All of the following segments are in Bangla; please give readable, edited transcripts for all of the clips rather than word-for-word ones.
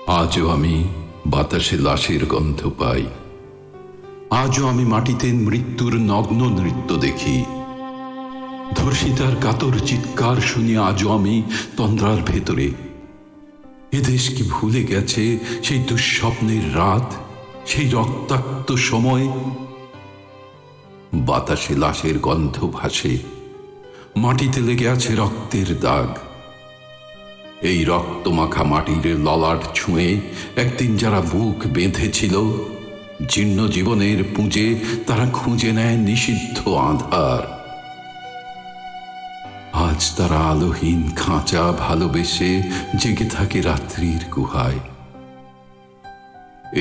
আজও আমি বাতাসে লাশের গন্ধ পাই, আজও আমি মাটিতে মৃত্যুর নগ্ন নৃত্য দেখি। ধর্ষিতার কাতর চিৎকার শুনি আজও আমি তন্দ্রার ভেতরে। এদেশ কি ভুলে গেছে সেই দুঃস্বপ্নের রাত, সেই রক্তাক্ত সময়? বাতাসে লাশের গন্ধ ভাসে, মাটিতে লেগে আছে রক্তের দাগ। এই রক্তমাখা মাটির ললাট ছুঁয়ে একদিন যারা বুক বেঁধেছিল, জীর্ণ জীবনের পুঁজে তারা খুঁজে নেয় নিষিদ্ধ আঁধার। আজ তারা আলোহীন খাঁচা ভালোবেসে জেগে থাকে রাত্রির গুহায়।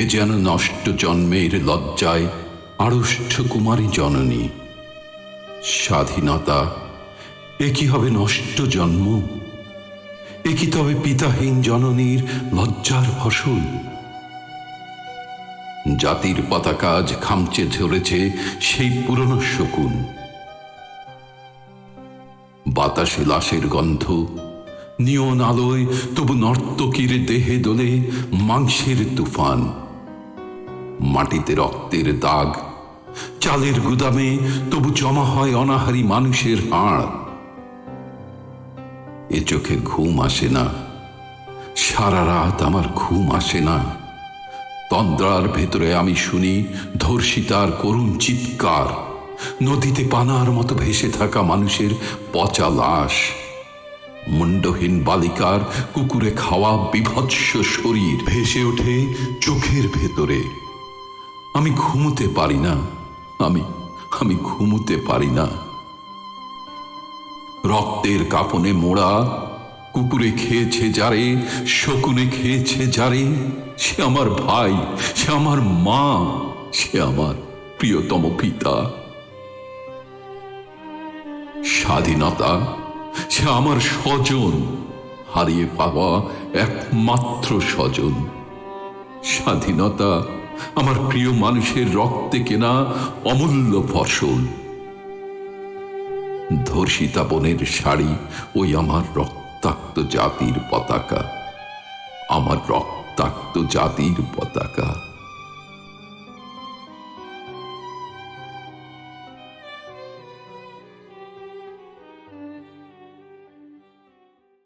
এ যেন নষ্ট জন্মের লজ্জায় আড়ষ্ঠ কুমারী জননী। স্বাধীনতা এ কি হবে নষ্ট জন্ম? এ কি তবে পিতাহীন জননীর লজ্জার ফসল? জাতির পতাকা আজ খামচে ধরেছে সেই পুরনো শকুন। বাতাসে লাশের গন্ধ, নিয়ন আলোয় তবু নর্তকীর দেহে দোলে মাংসের তুফান। মাটিতে রক্তের দাগ, চালের গুদামে তবু জমা হয় অনাহারী মানুষের হাড়। এ চোখে ঘুম আসে না, সারা রাত আমার ঘুম আসে না। তন্দ্রার ভেতরে আমি শুনি ধর্ষিতার করুণ চিৎকার, নদীতে পানার মতো ভেসে থাকা মানুষের পচা লাশ, মুন্ডহীন বালিকার কুকুরে খাওয়া বিভৎস শরীর ভেসে ওঠে চোখের ভেতরে। আমি ঘুমোতে পারি না, আমি ঘুমোতে পারি না। রক্তের কাপনে মোড়া, কুকুরে খেয়েছে যারে, শকুনে খেয়েছে যারে, সে আমার ভাই, সে আমার মা, সে আমার প্রিয়তম পিতা। স্বাধীনতা সে আমার স্বজন, হারিয়ে পাওয়া একমাত্র স্বজন। স্বাধীনতা আমার প্রিয় মানুষের রক্তে কেনা অমূল্য ফসল। ধর্ষিতা বোনের শাড়ি ওই আমার রক্তাক্ত জাতির পতাকা, আমার রক্তাক্ত জাতির পতাকা।